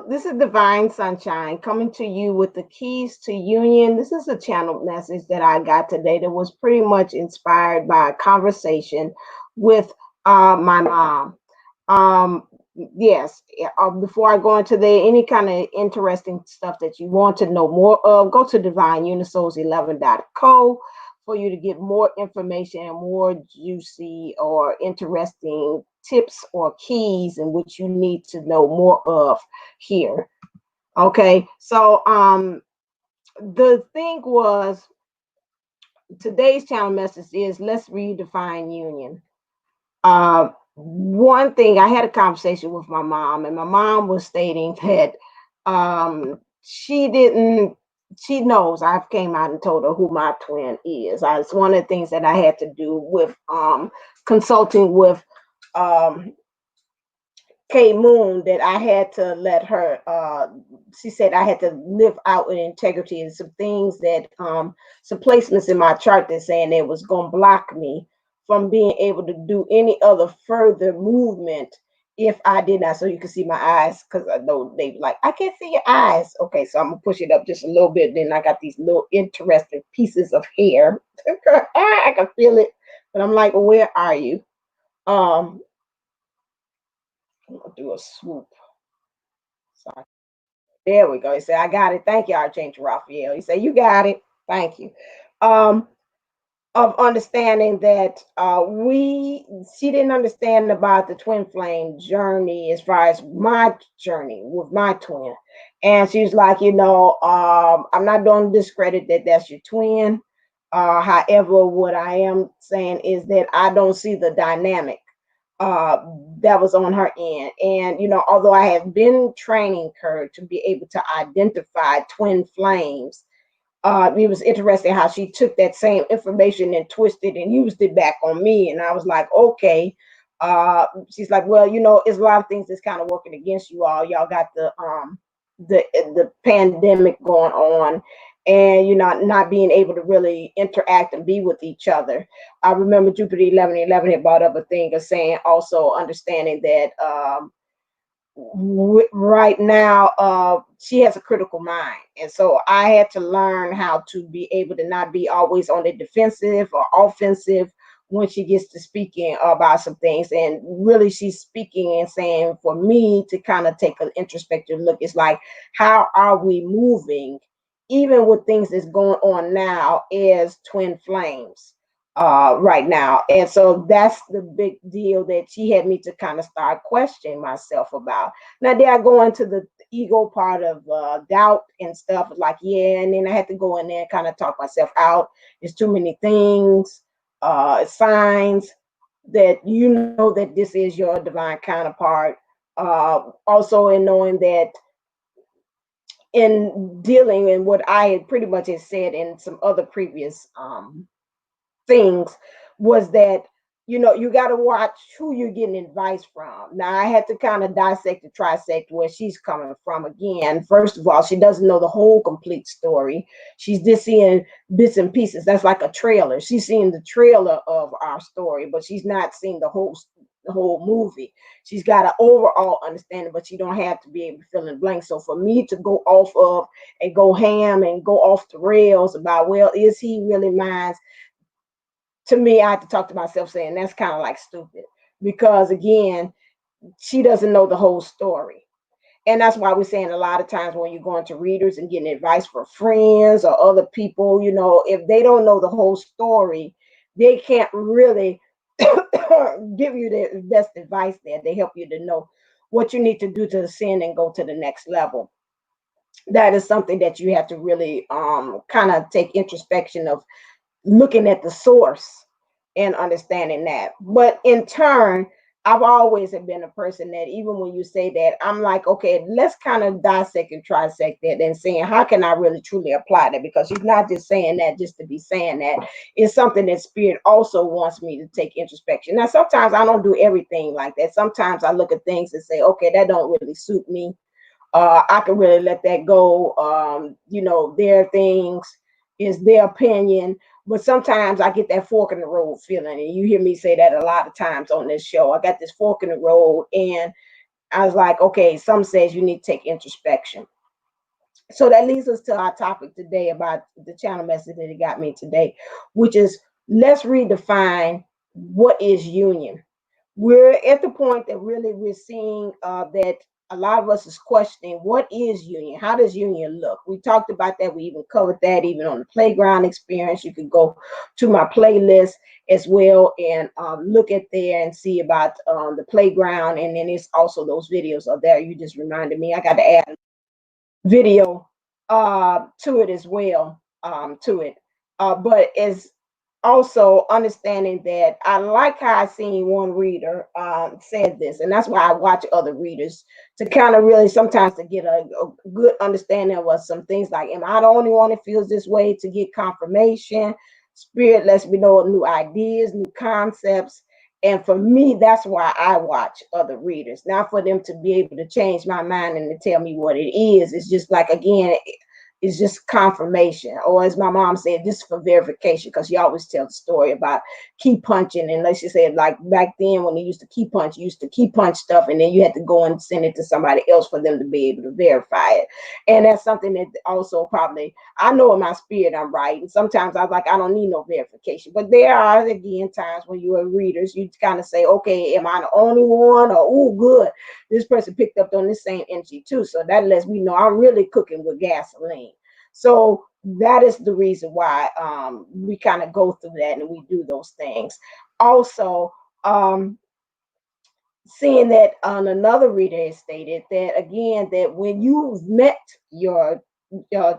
this is Divine Sunshine coming to you with the keys to union. This is a channeled message that I got today that was pretty much inspired by a conversation with my mom. Um, yes, before I go into any kind of interesting stuff that you want to know more of, go to divineunisols11.co for you to get more information and more juicy or interesting tips or keys in which you need to know more of here. Okay, so the thing was, today's channel message is let's redefine union. One thing, I had a conversation with my mom, and my mom was stating that she didn't, she knows I've came out and told her who my twin is. It's one of the things that I had to do with consulting with um, K Moon, that I had to let her, she said I had to live out with integrity, and some things that, some placements in my chart that saying it was going to block me from being able to do any other further movement if I did not. So you can see my eyes, because I know they like, I can't see your eyes. Okay, so I'm going to push it up just a little bit. Then I got these little interesting pieces of hair. I can feel it, but I'm like, where are you? I'm gonna do a swoop. Sorry. There we go. He said, I got it. Thank you, Archangel Raphael. He said, you got it. Thank you. Um, of understanding that she didn't understand about the twin flame journey as far as my journey with my twin. And she's like, I'm not going to discredit that that's your twin. However, what I am saying is that I don't see the dynamic uh, that was on her end. And, although I have been training her to be able to identify twin flames, it was interesting how she took that same information and twisted and used it back on me. And I was like, okay. She's like, well, it's a lot of things that's kind of working against you all. Y'all got the pandemic going on, and not being able to really interact and be with each other. I remember Jupiter 1111 had brought up a thing of saying also understanding that right now she has a critical mind, and so I had to learn how to be able to not be always on the defensive or offensive when she gets to speaking about some things. And really, she's speaking and saying for me to kind of take an introspective look. It's like, how are we moving even with things that's going on now as twin flames right now? And so that's the big deal that she had me to kind of start questioning myself about. Now, did I go into the ego part of doubt and stuff? Like, yeah, and then I had to go in there and kind of talk myself out. There's too many things, signs that that this is your divine counterpart. Also, in knowing that, in dealing in what I had pretty much had said in some other previous things, was that you got to watch who you're getting advice from. Now, I had to kind of dissect and trisect where she's coming from. Again, first of all, she doesn't know the whole complete story. She's just seeing bits and pieces. That's like a trailer. She's seeing the trailer of our story, but she's not seeing the whole movie. She's got an overall understanding, but she don't have to be able to fill in blank. So for me to go off of and go ham and go off the rails about, well, is he really mine? To me, I have to talk to myself saying that's kind of like stupid, because again, she doesn't know the whole story. And that's why we're saying a lot of times when you're going to readers and getting advice for friends or other people, if they don't know the whole story, they can't really give you the best advice there. They help you to know what you need to do to ascend and go to the next level. That is something that you have to really kind of take introspection of, looking at the source and understanding that. But in turn, I've always been a person that even when you say that, I'm like, okay, let's kind of dissect and trisect that and saying, how can I really truly apply that? Because she's not just saying that just to be saying that. It's something that Spirit also wants me to take introspection. Now, sometimes I don't do everything like that. Sometimes I look at things and say, okay, that don't really suit me. I can really let that go. Their things is their opinion. But sometimes I get that fork in the road feeling, and you hear me say that a lot of times on this show. I got this fork in the road, and I was like, okay, some says you need to take introspection. So that leads us to our topic today about the channel message that it got me today, which is let's redefine what is union. We're at the point that really we're seeing that a lot of us is questioning what is union? How does union look? We talked about that. We even covered that even on the playground experience. You could go to my playlist as well and look at there and see about the playground. And then it's also those videos are there. You just reminded me. I got to add video to it as well, to it. But it's also understanding that I like how I seen one reader said this, and that's why I watch other readers to kind of really sometimes to get a good understanding of what some things like, am I the only one that feels this way, to get confirmation? Spirit lets me know new ideas, new concepts. And for me, that's why I watch other readers, not for them to be able to change my mind and to tell me what it is. It's just like, again, it's just confirmation. Or as my mom said, this is for verification, because she always tells the story about key punching. And like she said, like back then when they used to key punch, you used to key punch stuff, and then you had to go and send it to somebody else for them to be able to verify it. And that's something that also probably, I know in my spirit I'm right. And sometimes I was like, I don't need no verification. But there are, again, times when you are readers, you kind of say, okay, am I the only one? Or, oh, good, this person picked up on the same energy too. So that lets me know I'm really cooking with gasoline. So that is the reason why we kind of go through that and we do those things. Also, seeing that on another reader has stated that, again, that when you've met your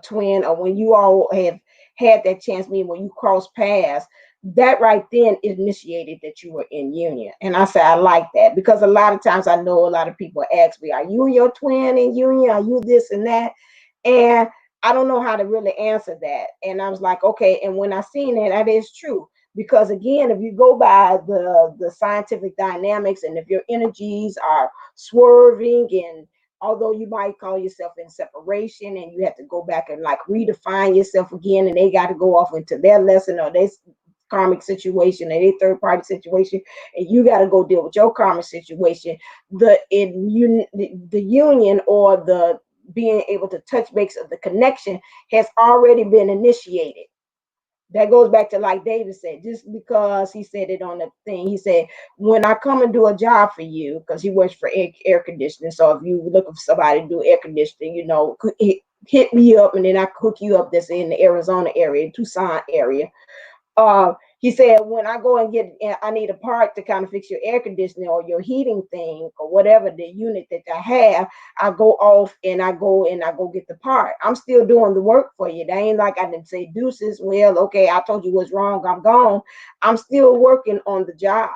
twin, or when you all have had that chance, meaning when you cross paths, that right then initiated that you were in union. And I say I like that, because a lot of times I know a lot of people ask me, are you and your twin in union? Are you this and that? And I don't know how to really answer that. And I was like, okay. And when I seen it, that is true. Because again, if you go by the scientific dynamics, and if your energies are swerving, and although you might call yourself in separation, and you have to go back and like redefine yourself again, and they got to go off into their lesson or their karmic situation or their third party situation, and you got to go deal with your karmic situation, the union, or the being able to touch base of the connection, has already been initiated. That goes back to, like David said, just because he said it on the thing, he said, when I come and do a job for you, because he works for air conditioning. So if you looking for somebody to do air conditioning, hit me up, and then I hook you up that's in the Arizona area, Tucson area. He said, when I go and I need a part to kind of fix your air conditioning or your heating thing or whatever the unit that I have, I go off and I go get the part. I'm still doing the work for you. That ain't like I didn't say deuces. Well, okay, I told you what's wrong, I'm gone. I'm still working on the job.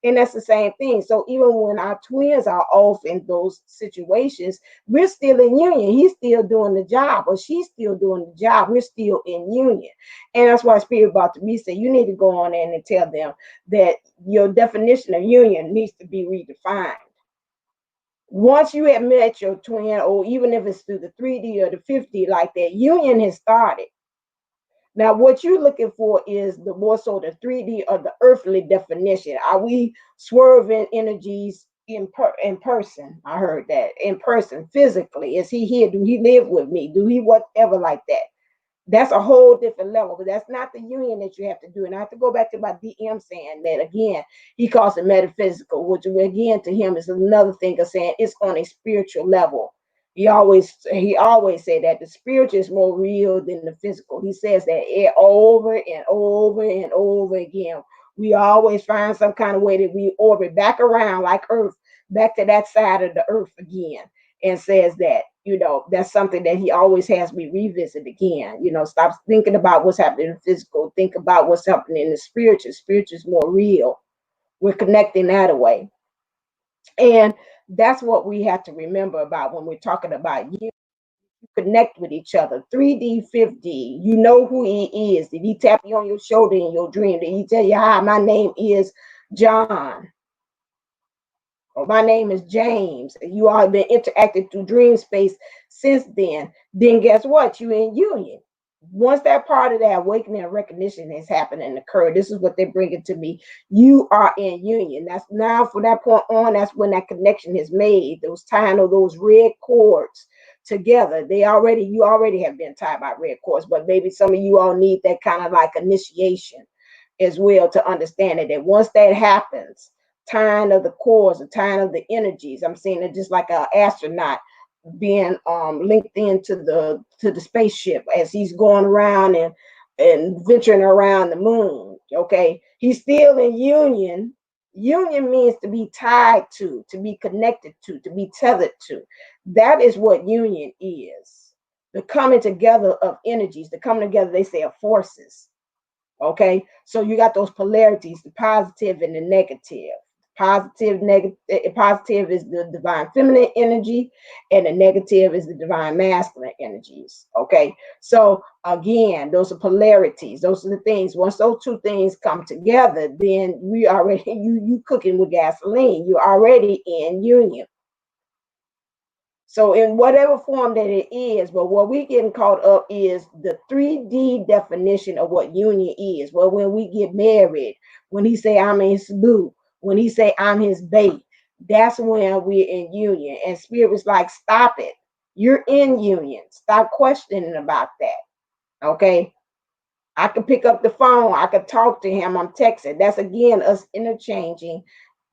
And that's the same thing. So even when our twins are off in those situations, we're still in union. He's still doing the job, or she's still doing the job. We're still in union. And that's why Spirit about to me say, you need to go on in and tell them that your definition of union needs to be redefined. Once you have met your twin, or even if it's through the 3D or the 50, like that, union has started. Now, what you're looking for is the more so the 3D or the earthly definition. Are we swerving energies in person? I heard that, in person, physically. Is he here? Do he live with me? Do he whatever like that? That's a whole different level, but that's not the union that you have to do. And I have to go back to my DM saying that again, he calls it metaphysical, which again to him is another thing of saying it's on a spiritual level. He always said that the spiritual is more real than the physical. He says that over and over and over again. We always find some kind of way that we orbit back around like Earth, back to that side of the Earth again, and says that, that's something that he always has me revisit again. Stop thinking about what's happening in the physical. Think about what's happening in the spiritual. Spiritual is more real. We're connecting that away. And that's what we have to remember about when we're talking about you. Connect with each other. 3D, 5D. You know who he is. Did he tap you on your shoulder in your dream? Did he tell you, hi, my name is John? Or my name is James. You all have been interacting through dream space since then. Then guess what? You're in union. Once that part of that awakening and recognition has happened and occurred, this is what they bring it to me. You are in union. That's now from that point on, that's when that connection is made. Those tying of those red cords together. You already have been tied by red cords, but maybe some of you all need that kind of like initiation as well to understand it. That once that happens, tying of the cords, the tying of the energies. I'm seeing it just like an astronaut being linked into the spaceship as he's going around and venturing around the moon. Okay, he's still in union. Union means to be tied to be connected to be tethered to. That is what union is. The coming together of energies, the coming together, they say, of forces. Okay, so you got those polarities, the positive and the negative. Positive is the divine feminine energy, and the negative is the divine masculine energies. Okay, so again, those are polarities. Those are the things. Once those two things come together, then we already you cooking with gasoline. You're already in union. So in whatever form that it is, but what we getting caught up is the 3D definition of what union is. Well, when we get married, when he say I'm his boo, when he say I'm his babe, that's when we're in union. And spirit was like, stop it. You're in union. Stop questioning about that. Okay. I could pick up the phone. I could talk to him. I'm texting. That's again us interchanging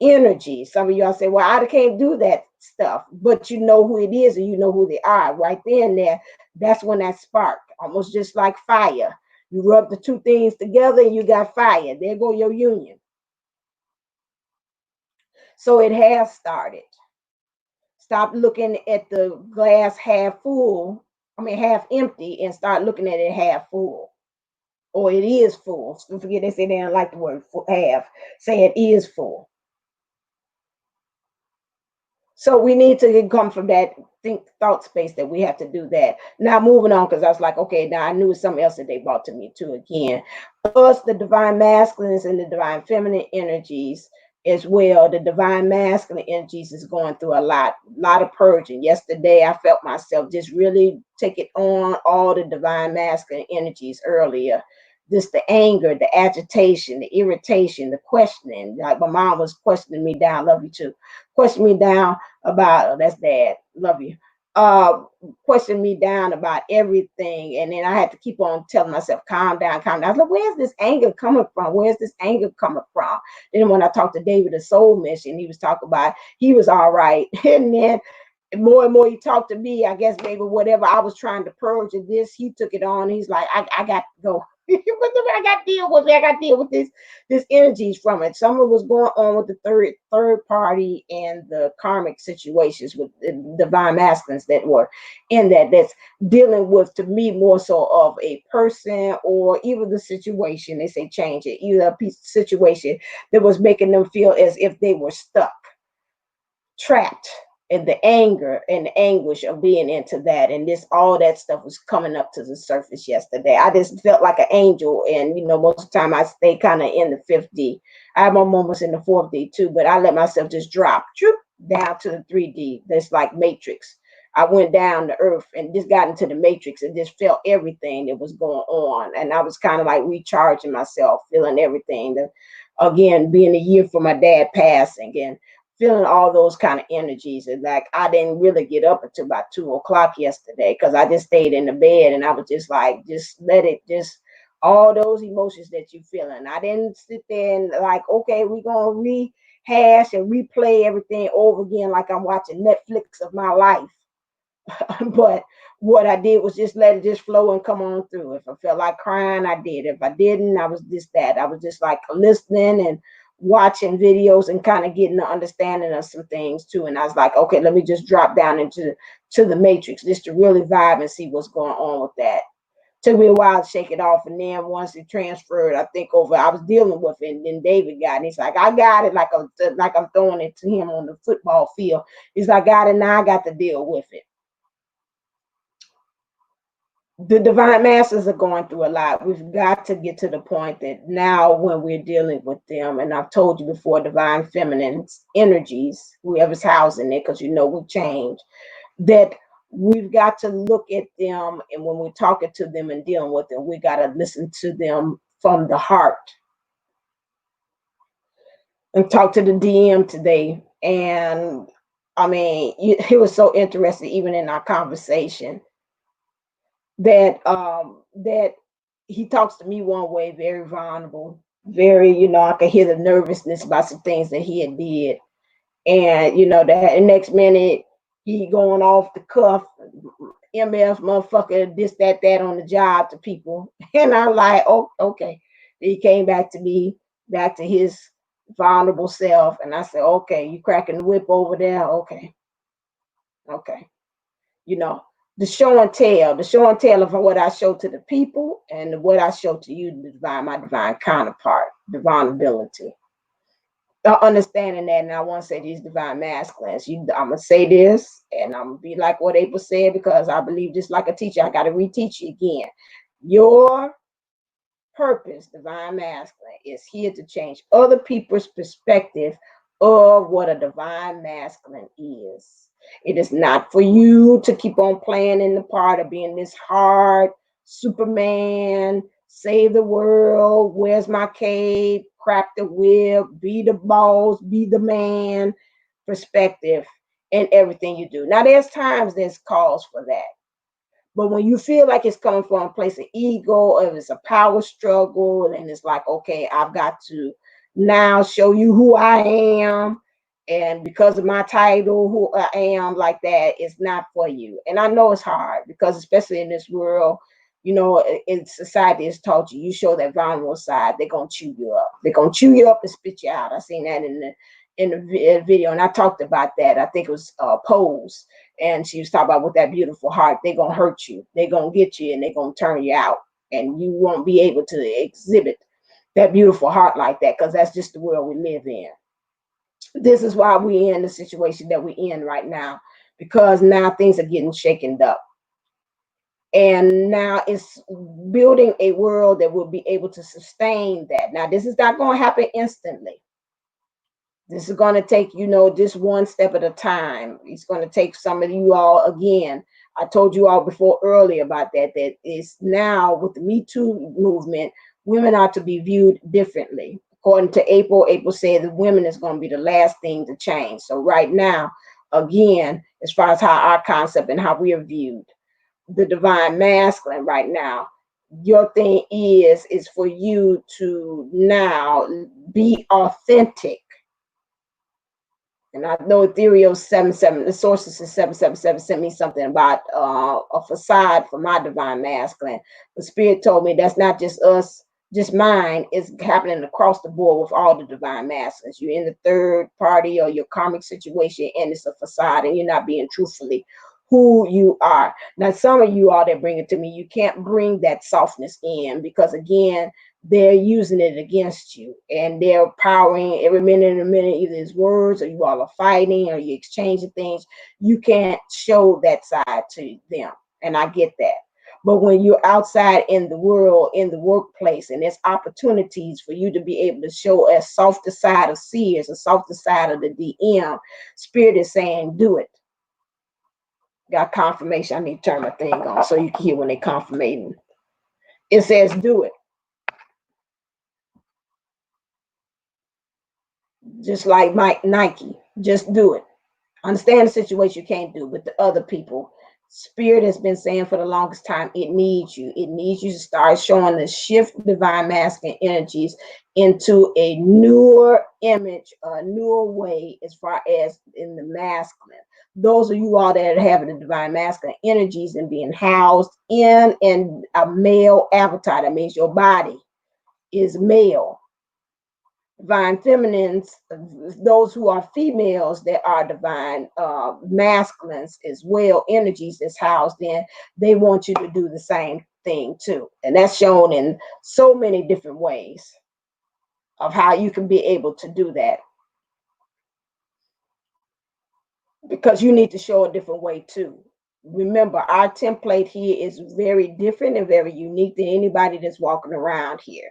energy. Some of y'all say, well, I can't do that stuff, but you know who it is and you know who they are. Right then there, that's when that spark, almost just like fire. You rub the two things together and you got fire. There go your union. So it has started. Stop looking at the glass half full, half empty, and start looking at it half full. Or it is full. Don't forget they say they don't like the word half. Say it is full. So we need to come from that thought space that we have to do that. Now moving on, because I was like, okay, now I knew something else that they brought to me too again. Plus the divine masculines and the divine feminine energies as well. The divine masculine energies is going through a lot of purging. Yesterday I felt myself just really take it on all the divine masculine energies earlier. Just the anger, the agitation, the irritation, the questioning. Like my mom was questioning me down, love you too. Question me down about, oh, that's dad, love you. Question me down about everything. And then I had to keep on telling myself, calm down, calm down. I was like, where's this anger coming from? Where's this anger coming from? Then when I talked to David, the soul mission, he was talking about, he was all right. And then more and more he talked to me, I guess maybe whatever I was trying to purge of this, he took it on. He's like, I got to go. I got to deal with it. I got to deal with this energies from it. Some of what's going on with the third party and the karmic situations with the divine masculines that were in that's dealing with, to me, more so of a person or even the situation. They say change it, either a piece of situation that was making them feel as if they were stuck, trapped, and the anger and the anguish of being into that, and this all that stuff was coming up to the surface yesterday. I just felt like an angel, and most of the time I stay kind of in the 5D. I have my moments in the 4D too, but I let myself just drop down to the 3D. That's like Matrix. I went down to earth and just got into the matrix and just felt everything that was going on, and I was kind of like recharging myself, feeling everything. Again, being a year for my dad passing, and feeling all those kind of energies. And like I didn't really get up until about 2 o'clock yesterday because I just stayed in the bed and I was just like, just let it, just all those emotions that you feeling. I didn't sit there and like, okay, we're gonna rehash and replay everything over again like I'm watching Netflix of my life. But what I did was just let it just flow and come on through. If I felt like crying, I did. If I didn't, I was just that. I was just like listening and watching videos and kind of getting the understanding of some things too. And I was like, okay, let me just drop down into the matrix just to really vibe and see what's going on with that. Took me a while to shake it off, and then once it transferred, I think over, I was dealing with it, and then David got it. He's like, I got it, like I'm throwing it to him on the football field. He's like, got it now, I got to deal with it. The divine masters are going through a lot. We've got to get to the point that now when we're dealing with them, and I've told you before, divine feminine energies, whoever's housing it, because we change, that we've got to look at them, and when we're talking to them and dealing with them, we got to listen to them from the heart. And talk to the DM today, and I mean, he was so interested, even in our conversation, that he talks to me one way, very vulnerable, very, I could hear the nervousness about some things that he had did, and the next minute he going off the cuff, MF motherfucker, this, that on the job to people. And I'm like, oh, okay. He came back to me, back to his vulnerable self. And I said, okay, you cracking the whip over there? Okay. Okay. The show and tell of what I show to the people and what I show to you, my divine counterpart, the vulnerability. Understanding that, and I want to say these divine masculines. I'm gonna say this, and I'm gonna be like what April said, because I believe, just like a teacher, I gotta reteach you again. Your purpose, divine masculine, is here to change other people's perspective of what a divine masculine is. It is not for you to keep on playing in the part of being this hard Superman, save the world, where's my cape, crack the whip, be the boss, be the man perspective in everything you do. Now, there's calls for that. But when you feel like it's coming from a place of ego, or it's a power struggle, and it's like, okay, I've got to now show you who I am, and because of my title, who I am, like that, it's not for you. And I know it's hard, because especially in this world, in society, it's taught you show that vulnerable side, they're gonna chew you up. They're gonna chew you up and spit you out. I seen that in the video, and I talked about that. I think it was Pose, and she was talking about with that beautiful heart, they're gonna hurt you, they're gonna get you, and they're gonna turn you out, and you won't be able to exhibit that beautiful heart like that, because that's just the world we live in. This is why we're in the situation that we're in right now, because now things are getting shaken up. And now it's building a world that will be able to sustain that. Now, this is not going to happen instantly. This is going to take, just one step at a time. It's going to take some of you all, again, I told you all before earlier about that is now with the Me Too movement, women are to be viewed differently. According to April said that women is going to be the last thing to change. So right now, again, as far as how our concept and how we are viewed, the divine masculine right now, your thing is for you to now be authentic. And I know Ethereal 77, the sources is 777 sent me something about a facade for my divine masculine. The spirit told me that's not just us, just mine. It's happening across the board with all the divine masculines. You're in the third party or your karmic situation, and it's a facade, and you're not being truthfully who you are. Now, some of you all that bring it to me, you can't bring that softness in, because again, they're using it against you, and they're powering every minute and a minute, either it's words, or you all are fighting, or you exchanging things. You can't show that side to them, and I get that. But when you're outside in the world, in the workplace, and there's opportunities for you to be able to show a softer side of Seers, a softer side of the DM, Spirit is saying, do it. Got confirmation. I need to turn my thing on so you can hear when they confirmating. It says, do it. Just like Nike, just do it. Understand the situation you can't do with the other people. Spirit has been saying for the longest time, it needs you. It needs you to start showing the shift divine masculine energies into a newer image, a newer way, as far as in the masculine. Those of you all that are having the divine masculine energies and being housed in a male avatar, that means your body is male. Divine feminines, those who are females that are divine masculines as well, energies that's housed in, they want you to do the same thing too. And that's shown in so many different ways of how you can be able to do that. Because you need to show a different way too. Remember, our template here is very different and very unique than anybody that's walking around here.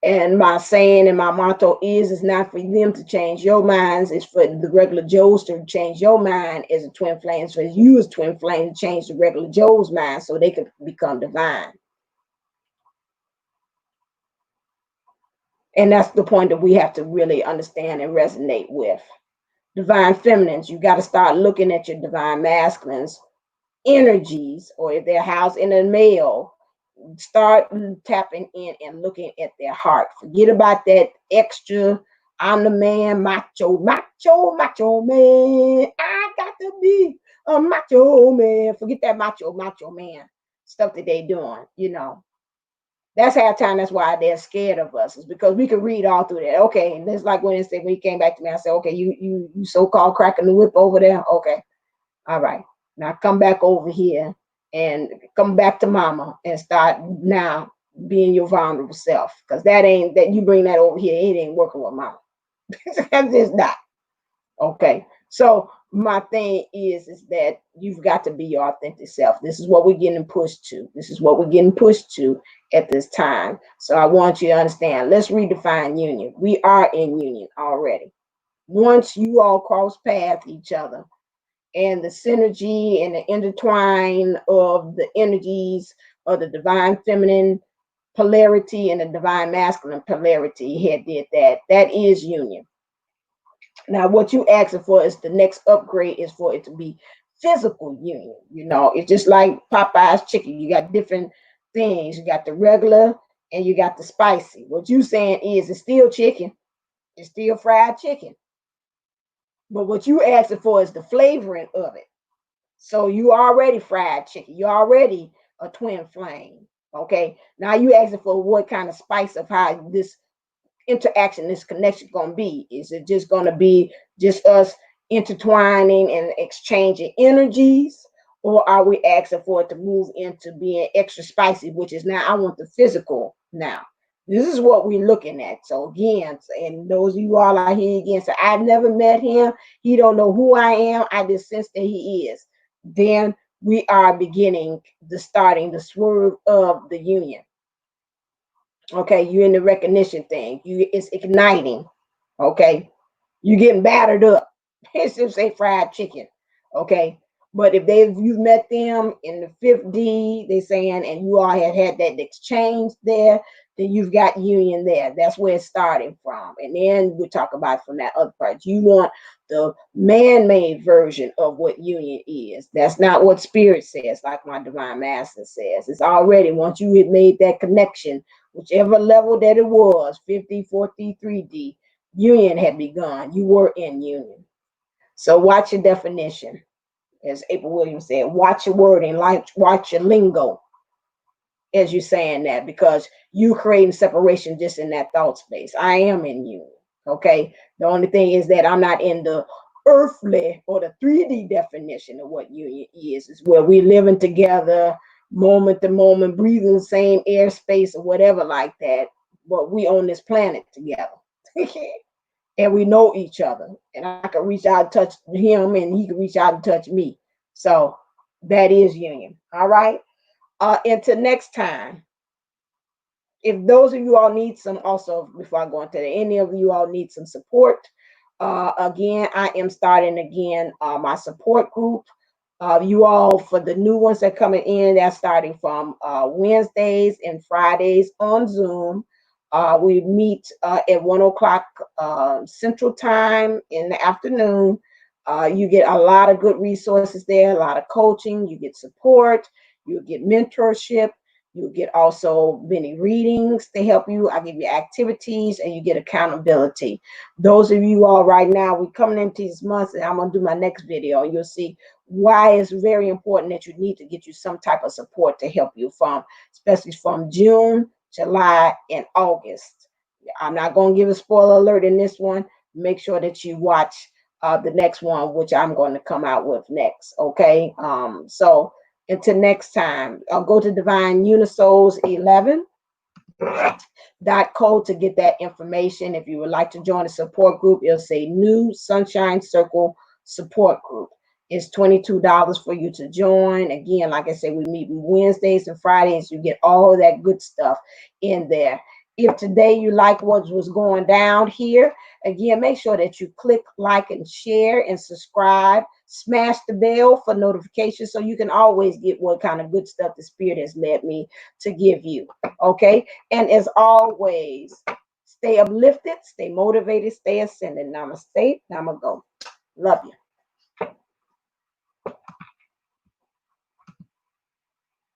And my saying and my motto is, it's not for them to change your minds. It's for the regular Joes to change your mind as a twin flame. It's for you as twin flame to change the regular Joe's mind so they could become divine. And that's the point that we have to really understand and resonate with. Divine feminines, you got to start looking at your divine masculines energies, or if they're housed in a male, start tapping in and looking at their heart. Forget about that extra, I'm the man, macho, macho, macho man. I got to be a macho man. Forget that macho, macho man stuff that they doing, you know. That's half time. That's why they're scared of us. Is because we can read all through that. Okay, and it's like when he came back to me, I said, okay, you so-called cracking the whip over there. Okay, all right. Now come back over here and come back to mama and start now being your vulnerable self. Because that you bring that over here, it ain't working with mama. That's just not. Okay. So my thing is that you've got to be your authentic self. This is what we're getting pushed to. This is what we're getting pushed to at this time. So I want you to understand. Let's redefine union. We are in union already. Once you all cross paths each other, and the synergy and the intertwine of the energies of the divine feminine polarity and the divine masculine polarity had did that. That is union. Now, what you asking for is the next upgrade is for it to be physical union. You know, it's just like Popeye's chicken. You got different things. You got the regular and you got the spicy. What you saying is it's still chicken. It's still fried chicken. But what you asking for is the flavoring of it. So you already fried chicken. You already a twin flame. Okay. Now you asking for what kind of spice of how this interaction, this connection gonna be. Is it just gonna be just us intertwining and exchanging energies? Or are we asking for it to move into being extra spicy, which is now I want the physical now. This is what we're looking at. So again, and those of you all out here again, so I've never met him. He don't know who I am. I just sense that he is. Then we are beginning starting the swerve of the union. Okay, you're in the recognition thing. It's igniting. Okay, you getting battered up. It's just say fried chicken. Okay, but if you've met them in the fifth D, they saying, and you all had that exchange there, then you've got union there. That's where it's starting from. And then we talk about from that other part. You want the man-made version of what union is. That's not what spirit says, like my divine master says. It's already once you had made that connection, whichever level that it was, 50, 40, 3D, union had begun. You were in union. So watch your definition. As April Williams said, watch your wording, like watch your lingo as you're saying that, because you creating separation just in that thought space. I am in union. Okay. The only thing is that I'm not in the earthly or the 3D definition of what union is where we living together moment to moment, breathing the same airspace or whatever like that. But we on this planet together. And we know each other. And I can reach out and touch him and he can reach out and touch me. So that is union. All right. Until next time. If those of you all need some, also before I go into that, any of you all need some support, again, I am starting again my support group. You all, for the new ones that are coming in, they're starting from Wednesdays and Fridays on Zoom. We meet at 1 o'clock Central Time in the afternoon. You get a lot of good resources there, a lot of coaching, you get support, you get mentorship. You get also many readings to help you. I give you activities and you get accountability. Those of you all right now, we're coming into these months and I'm going to do my next video. You'll see why it's very important that you need to get you some type of support to help you especially from June, July, and August. I'm not going to give a spoiler alert in this one. Make sure that you watch the next one, which I'm going to come out with next. Okay. So until next time, I'll go to Divine Unisouls 11.co to get that information. If you would like to join a support group, it'll say New Sunshine Circle Support Group. It's $22 for you to join. Again, like I said, we meet Wednesdays and Fridays. You get all of that good stuff in there. If today you like what was going down here, again, make sure that you click like and share and subscribe. Smash the bell for notifications so you can always get what kind of good stuff the Spirit has led me to give you. Okay. And as always, stay uplifted, stay motivated, stay ascending. Namaste. Namago. Love you.